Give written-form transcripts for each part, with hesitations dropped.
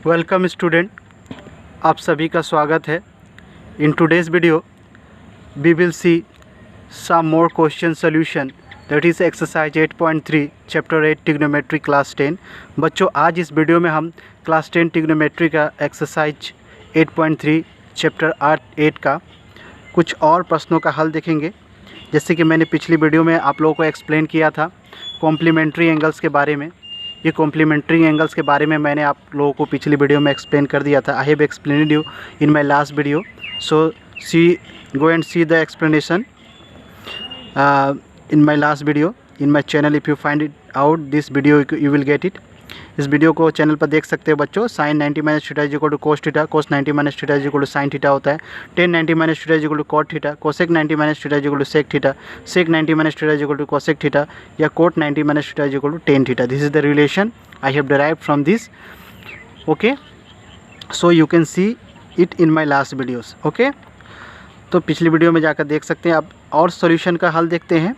Welcome student, आप सभी का स्वागत है। In today's video we will see some more question solution, that is exercise 8.3 chapter 8 trigonometry class 10। बच्चों, आज इस वीडियो में हम क्लास 10 ट्रिग्नोमेट्री का एक्सरसाइज 8.3 चैप्टर 8 का कुछ और प्रश्नों का हल देखेंगे। जैसे कि मैंने पिछली वीडियो में आप लोगों को एक्सप्लेन किया था कॉम्प्लीमेंट्री एंगल्स के बारे में। ये कॉम्प्लीमेंट्री एंगल्स के बारे में मैंने आप लोगों को पिछली वीडियो में एक्सप्लेन कर दिया था। I have explained you in my last video, so go and see the explanation in my last video in my channel. If you find it out this video you will get it. इस video को channel पर देख सकते हो बच्चों। Sine 90 minus theta is equal to cos theta, cos 90 minus theta is equal to sine theta होता है। Tan 90 minus theta is equal to cot theta, cosec 90 minus theta is equal to sec theta, sec 90 minus theta is equal to cosec theta, या cot 90 minus theta is equal to tan theta. This is the relation I have derived from this. Okay, so you can see it in my last videos. Okay, तो पिछली video में जाकर देख सकते हैं। अब और सॉल्यूशन का हल देखते हैं।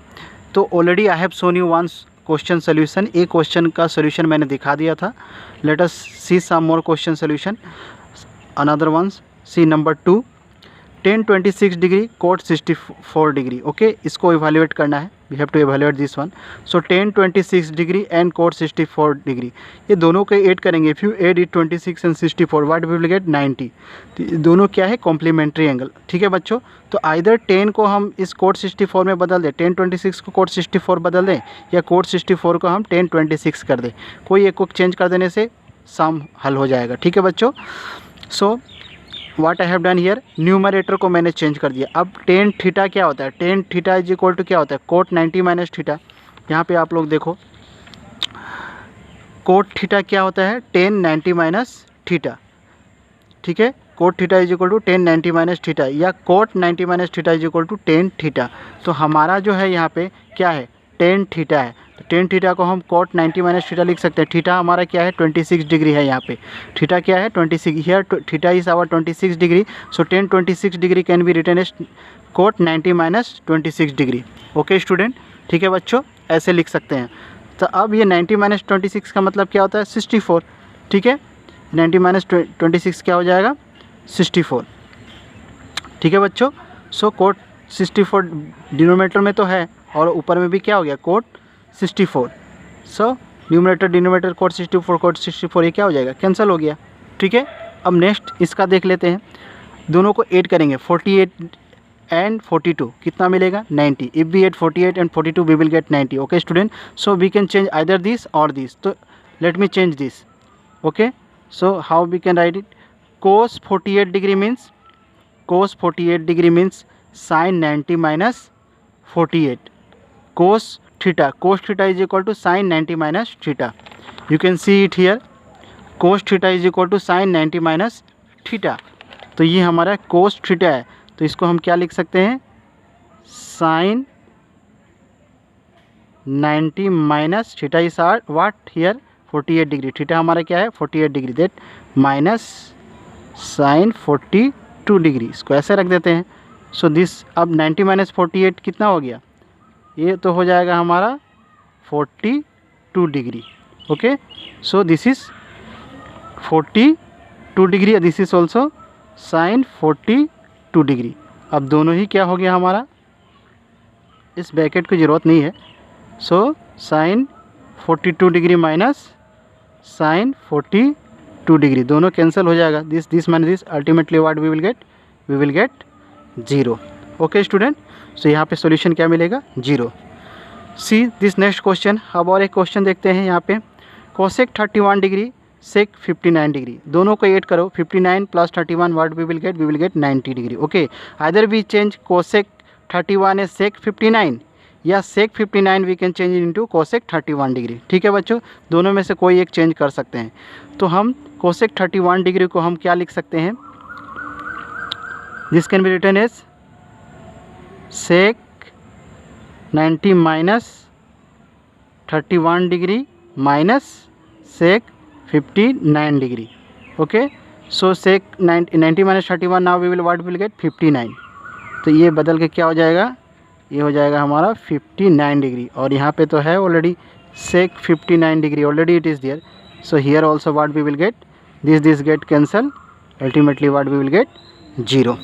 तो already I have shown you one question solution. एक क्वेश्चन का सोल्यूशन मैंने दिखा दिया था। Let us see some more question solution. Another once, see number 2, tan 26 degree cot 64 degree. Okay, इसको इवेल्युएट करना है। We have to evaluate this one. So tan 26 degree and cot 64 degree, ये दोनों को ऐड करेंगे। If you add it 26 and 64 what we will get 90। तो दोनों क्या है, कॉम्प्लीमेंट्री एंगल। ठीक है बच्चों, तो आइदर 10 को हम इस कोट 64 में बदल दें, tan 26 को कोट 64 बदल दें, या कोट 64 को हम tan 26 कर दें। कोई एक को चेंज कर देने से सम हल हो जाएगा। ठीक है बच्चों, so what I have done here, numerator को मैंने चेंज कर दिया। अब टेन थीटा क्या होता है, tan theta is equal to क्या होता है, कोट 90 माइनस थीटा। यहाँ पे आप लोग देखो, कोट थीटा क्या होता है, टेन 90 माइनस थीटा। ठीक है, cot theta is equal to tan 90 minus theta, या cot 90 minus theta is equal to tan theta. तो हमारा जो है यहाँ पे क्या है, टेन थीटा है। तो टेन थीटा को हम कोट 90 माइनस थीटा लिख सकते हैं। थीटा हमारा क्या है, 26 डिग्री है। यहाँ पे थीटा क्या है, 26। Here theta is our 26 degree. So tan 26 degree can be written as cot 90 minus 26 degree. Okay student, ठीक है बच्चों, ऐसे लिख सकते हैं। तो अब ये 90 माइनस 26 का मतलब क्या होता है, 64। ठीक है, 90 माइनस 26 क्या हो जाएगा, 64। ठीक है बच्चों, सो कोट 64 डिनोमिनेटर में तो है, और ऊपर में भी क्या हो गया, cot 64। So numerator denominator cot 64 ये क्या हो जाएगा, कैंसिल हो गया। ठीक है, अब नेक्स्ट इसका देख लेते हैं। दोनों को ऐड करेंगे, 48 एंड 42 कितना मिलेगा, 90। If we add 48 and 42 we will get 90। Okay student, so we can change either this और दिस। तो let me change this. Okay, so how we can write it, cos 48 degree means, cos 48 degree means sin 90 minus 48। cos theta is equal to sin 90 minus theta. You can see it here, cos theta is equal to sin 90 minus theta. तो ये हमारा cos theta है, तो इसको हम क्या लिख सकते हैं, sin 90 minus theta is what here, 48 degree. Theta हमारा क्या है, 48 degree, that minus sin 42 degree. इसको ऐसे रख देते हैं। सो दिस, अब 90 माइनस 48 कितना हो गया, ये तो हो जाएगा हमारा 42 degree. Okay, so this is 42 degree, this is also sine 42 degree. अब दोनों ही क्या हो गया हमारा, इस ब्रैकेट की ज़रूरत नहीं है। So sine 42 degree minus sine 42 degree, दोनों कैंसिल हो जाएगा। This minus this, ultimately what we will get 0। Okay student, so यहाँ पे सॉल्यूशन क्या मिलेगा, 0। See this next question. अब और एक क्वेश्चन देखते हैं। यहाँ पे कोसेक 31 डिग्री, सेक 59 डिग्री, दोनों को ऐड करो, 59 plus 31 what we will get 90 degree. Okay, either we change cosec 31 as sec 59, या sec 59 we can change into cosec 31 degree. ठीक है बच्चों, दोनों में से कोई एक चेंज कर सकते हैं। तो हम कोसेक 31 डिग्री को हम क्या लिख सकते हैं, this can be written as sec 90 minus 31 degree minus sec 59 degree. Okay, so sec 90 minus 31, now we will get 59। तो ये बदल के क्या हो जाएगा, ये हो जाएगा हमारा 59 डिग्री, और यहाँ पे तो है already sec 59 degree, already it is there. So here also what we will get this get cancel, ultimately what we will get 0.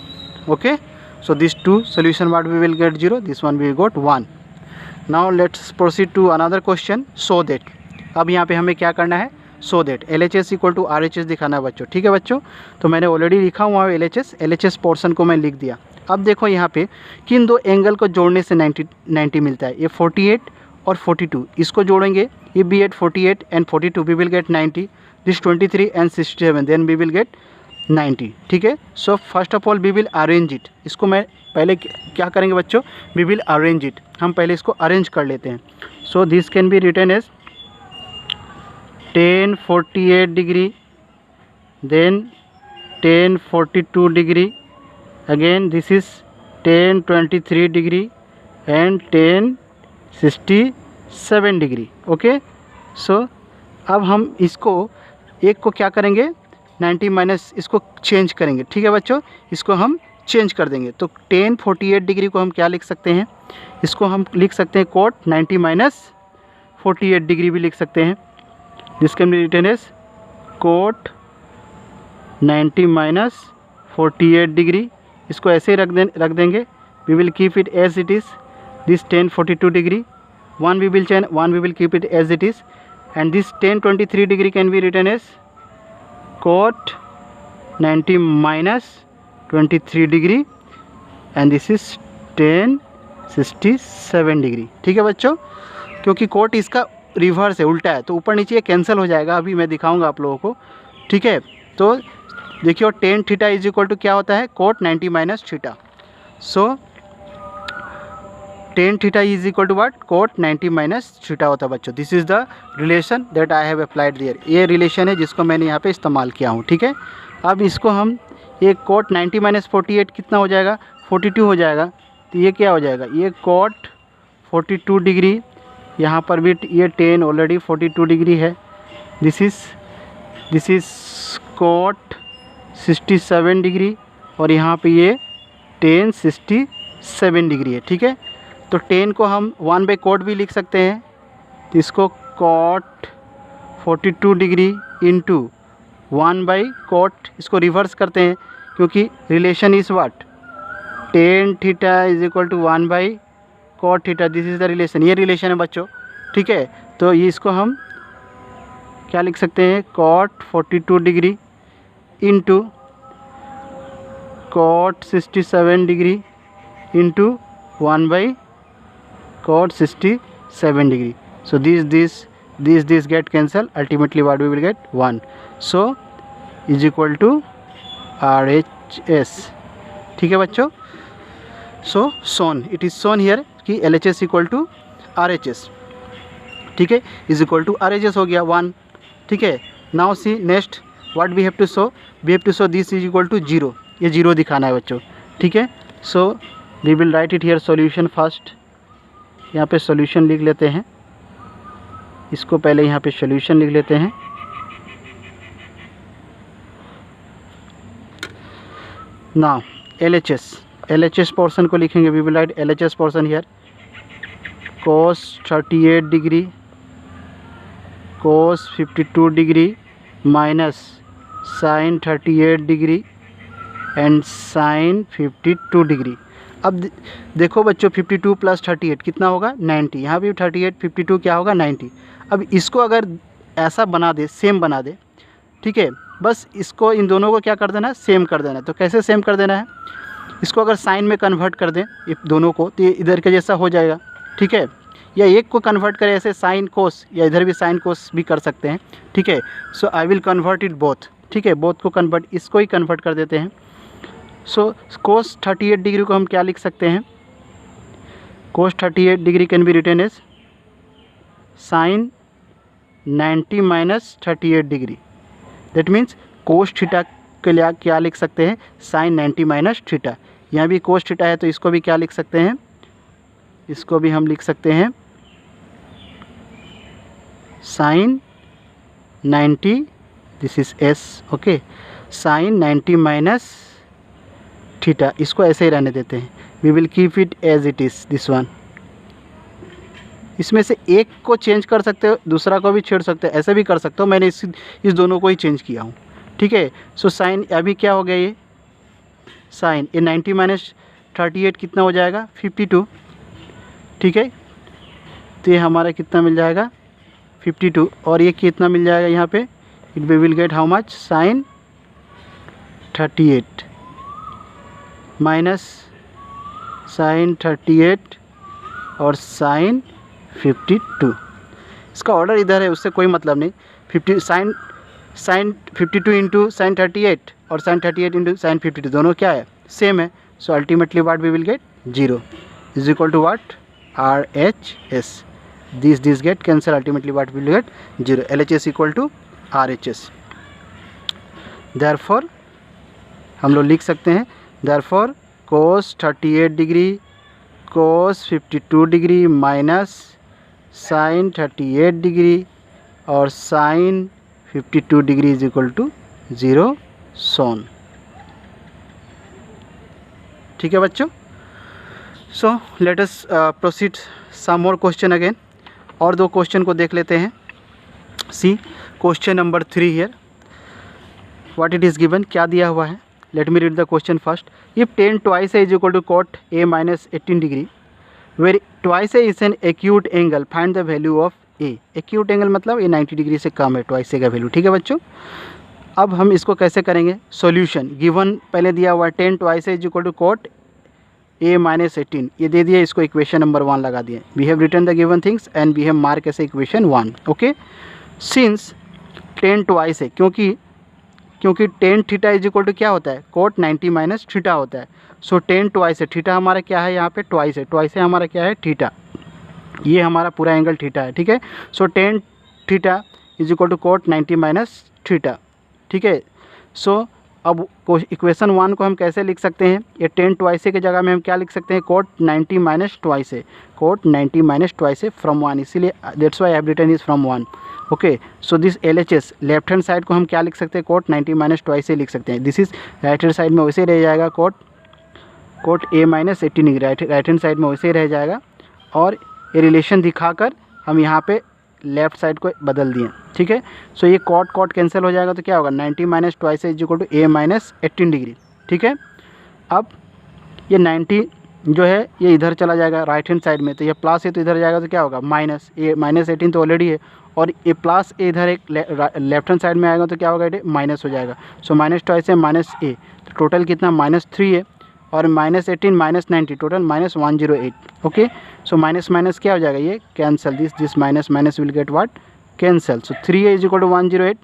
Okay, so these two solution what we will get 0, this one we got 1. Now let's proceed to another question. So that अब यहाँ पे हमें क्या करना है, so that LHS equal to RHS दिखाना है बच्चों. ठीक है बच्चों, तो मैंने ऑलरेडी लिखा हुआ है LHS पोर्शन को मैं लिख दिया. अब देखो यहाँ पे कि इन दो एंगल को जोड़ने से 90 मिलता है. ये 48 और 42 इसको जोड़ेंगे, ये be at 48 and 42 we will get 90. This 23 and 67 then we will get 90. ठीक है, so first of all we will arrange it. इसको मैं पहले क्या करेंगे बच्चों, वी विल अरेंज इट. हम पहले इसको अरेंज कर लेते हैं. So this can be written as tan 48 degree, then tan 42 degree, again this is tan 23 degree and tan 67 degree. Okay, सो अब हम इसको एक को क्या करेंगे 90 माइनस इसको चेंज करेंगे. ठीक है बच्चों, इसको हम चेंज कर देंगे. तो tan 48 डिग्री को हम क्या लिख सकते हैं, इसको हम लिख सकते हैं cot 90 माइनस 48 डिग्री भी लिख सकते हैं. This can be written as cot 90 minus 48 degree. इसको ऐसे ही रख देंगे. We will keep it as it is. This tan 42 degree, one we will keep it as it is. And this tan 23 degree can be written as cot 90 minus 23 degree and this is tan 67 degree. ठीक है बच्चों, क्योंकि coat इसका reverse है, उल्टा है, तो ऊपर नीचे ये कैंसिल हो जाएगा. अभी मैं दिखाऊंगा आप लोगों को. ठीक है, तो देखिए tan theta is equal to क्या होता है, cot 90 minus theta. So tan theta is equal to what, cot 90 minus theta होता है बच्चों. This is the relation that I have applied there. ये रिलेशन है जिसको मैंने यहाँ पे इस्तेमाल किया हूँ. ठीक है, अब इसको हम ये cot 90 माइनस 48 कितना हो जाएगा, 42 हो जाएगा. तो ये क्या हो जाएगा, ये cot 42 डिग्री, यहाँ पर भी ये tan ऑलरेडी 42 डिग्री है. दिस इज़ cot 67 डिग्री और यहाँ पे ये tan 67 डिग्री है. ठीक है, तो tan को हम 1/cot भी लिख सकते हैं. तो इसको cot 42 डिग्री इंटू 1/cot, इसको रिवर्स करते हैं क्योंकि relation is what, tan theta is equal to 1/cot theta. This is the relation, ये रिलेशन है बच्चों. ठीक है, तो ये इसको हम क्या लिख सकते हैं, cot 42 degree into cot 67 degree into 1/cot 67 degree. So this get cancel, ultimately what we will get 1. So is equal to RHS. ठीक है बच्चों, so shown it is shown here कि LHS इक्वल टू RHS. ठीक है, is equal to RHS हो गया 1. ठीक है, now see next what we have to show, we have to show this is equal to 0. ये 0 दिखाना है बच्चों. ठीक है, सो वी विल राइट इट हियर सॉल्यूशन फर्स्ट. यहाँ पे सॉल्यूशन लिख लेते हैं, इसको पहले यहाँ पे सॉल्यूशन लिख लेते हैं. नाउ LHS पोर्शन को लिखेंगे. We will write LHS portion here, cos 38 degree, cos 52 degree minus sin 38 degree and sin 52 degree. अब देखो बच्चों 52 प्लस 38 कितना होगा 90. यहाँ भी 38 52 क्या होगा 90. अब इसको अगर ऐसा बना दे, सेम बना दे. ठीक है, बस इसको इन दोनों को क्या कर देना है, सेम कर देना है. तो कैसे सेम कर देना है, इसको अगर साइन में कन्वर्ट कर दें दोनों को तो ये इधर के जैसा हो जाएगा. ठीक है, या एक को कन्वर्ट करें ऐसे साइन कोस, या इधर भी साइन कोस भी कर सकते हैं. ठीक है, so I will convert it both. ठीक है, बोथ को कन्वर्ट, इसको ही कन्वर्ट कर देते हैं. सो cos 38 डिग्री को हम क्या लिख सकते हैं, cos 38 degree can be written as sin 90 minus 38 degree. That means cos theta के लिए क्या लिख सकते हैं, sin 90 माइनस थीटा. यहाँ भी cos थीटा है तो इसको भी क्या लिख सकते हैं, इसको भी हम लिख सकते हैं sin 90, this is S. Okay, sin 90 minus theta. इसको ऐसे ही रहने देते हैं. We will keep it as it is this one. इसमें से एक को चेंज कर सकते हो, दूसरा को भी छेड़ सकते हो, ऐसे भी कर सकते हो. मैंने इस दोनों को ही चेंज किया हूँ. ठीक है। सो साइन अभी क्या हो गया, ये साइन ये 90 माइनस 38 कितना हो जाएगा 52, ठीक है। तो ये हमारा कितना मिल जाएगा 52, और ये कितना मिल जाएगा यहाँ पे, it we will get how much, sine 38 minus sine 38 और साइन 52। इसका ऑर्डर इधर है, उससे कोई मतलब नहीं। 50 साइन 52 इंटू साइन 38 और साइन 38 इंटू साइन 52 दोनों क्या है, सेम है। So ultimately what we will get 0 is equal to what, RHS। This get cancel, ultimately what will get 0, LHS equal to RHS। Therefore हम लोग लिख सकते हैं, therefore cos 38 degree cos 52 degree minus sine 38 degree और sine 52 degree is equal to 0 shown. ठीक है बच्चों। So let us proceed some more question again. और दो क्वेश्चन को देख लेते हैं। See question number 3 here, what it is given, क्या दिया हुआ है। Let me read the question first. If tan twice a is equal to cot a minus 18 degree where twice a is an acute angle, find the value of a। acute angle मतलब ये 90 degree से कम है twice a का value, ठीक है बच्चों। अब हम इसको कैसे करेंगे, सॉल्यूशन गिवन पहले दिया हुआ है tan twice a is equal to cot a minus 18, ये दे दिया, इसको इक्वेशन नंबर 1 लगा दिए। We have written the given things and we have mark as equation 1। Okay, since tan twice a, क्योंकि tan theta is equal to क्या होता है, cot 90 minus theta होता है। So tan twice a, theta हमारा क्या है यहाँ पे ट्वाइस है, ट्वाइस है हमारा क्या है थीटा, ये हमारा पूरा एंगल थीटा है, ठीक है। So tan theta is equal to cot 90 minus theta, ठीक है। सो अब इक्वेशन 1 को हम कैसे लिख सकते हैं, ये tan twice a की जगह में हम क्या लिख सकते हैं, cot 90 minus twice a, cot 90 minus twice a from 1, इसीलिए that's why I have written is from 1। Okay, so this LHS left hand side को हम क्या लिख सकते हैं, कोट 90 माइनस ट्वाइस a लिख सकते हैं। This is right hand side में वैसे ही रह जाएगा, cot a minus 18 degree right hand side में वैसे ही रह जाएगा। और ये रिलेशन दिखाकर हम यहाँ पे लेफ्ट साइड को बदल दिए, ठीक है। सो ये कॉट कैंसिल हो जाएगा, तो क्या होगा 90 minus twice is equal to a minus 18 degree, ठीक है। अब ये 90 जो है ये इधर चला जाएगा राइट हैंड साइड में, तो ये प्लस है तो इधर जाएगा तो क्या होगा माइनस, ये माइनस 18 तो ऑलरेडी है, और ये प्लस ए इधर एक लेफ्ट हैंड साइड में आएगा तो क्या होगा, ये माइनस हो जाएगा। सो माइनस ट्वाइस है माइनस ए, तो टोटल कितना -3 है, और minus 18 minus 90 total -108। Okay, so minus minus क्या हो जाएगा, ये cancel, this minus minus will get what, cancel. So 3a is equal to 108,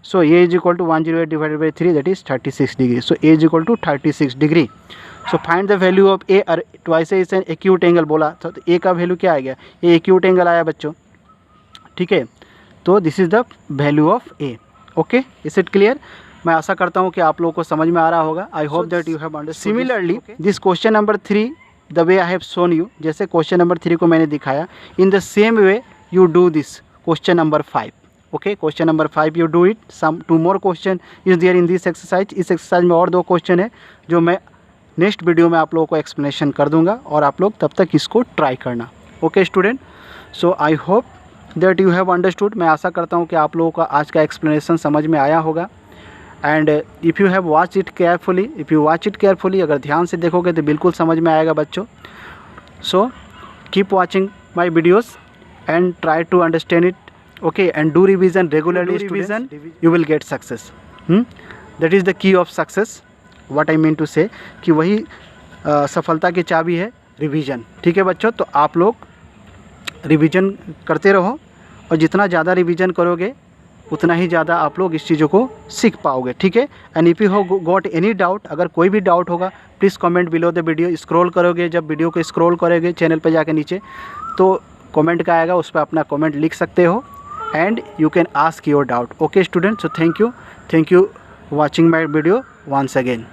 so a is equal to 108 divided by 3, that is 36 degree. So a is equal to 36 degree. So find the value of a, और twice is an acute angle बोला, तो a का value क्या आ गया, ये acute angle आया बच्चों, ठीक है। तो this is the value of a। Okay, is it clear. मैं आशा करता हूँ कि आप लोगों को समझ में आ रहा होगा। I hope that you have understood. Similarly this question number 3 the way I have shown you, जैसे क्वेश्चन नंबर 3 को मैंने दिखाया, in the same way you do this question number 5। Okay, question number 5 you do it. Some 2 more question is there in this exercise. इस exercise में और 2 question है जो मैं नेक्स्ट वीडियो में आप लोगों को एक्सप्लेनेशन कर दूंगा, और आप लोग तब तक इसको ट्राई करना। Okay student, so I hope that you have understood. मैं आशा करता हूँ कि आप लोगों का आज का एक्सप्लेनेशन समझ में आया होगा। And if you have watch it carefully, अगर ध्यान से देखोगे तो बिल्कुल समझ में आएगा बच्चों। So keep watching my videos and try to understand it. Okay, and do revision regularly, revision you will get success. That is the key of success. What I mean to say कि वही सफलता की चाबी है, revision, ठीक है बच्चों। तो आप लोग रिवीजन करते रहो, और जितना ज़्यादा रिवीजन करोगे उतना ही ज़्यादा आप लोग इस चीज़ों को सीख पाओगे, ठीक है। And if you have got any doubt, अगर कोई भी डाउट होगा please comment below the video. Scroll करोगे, जब वीडियो को स्क्रॉल करोगे चैनल पर जाके नीचे, तो कमेंट का आएगा, उस पर अपना कमेंट लिख सकते हो, and you can ask your doubt. Okay student, so thank you watching my video once again.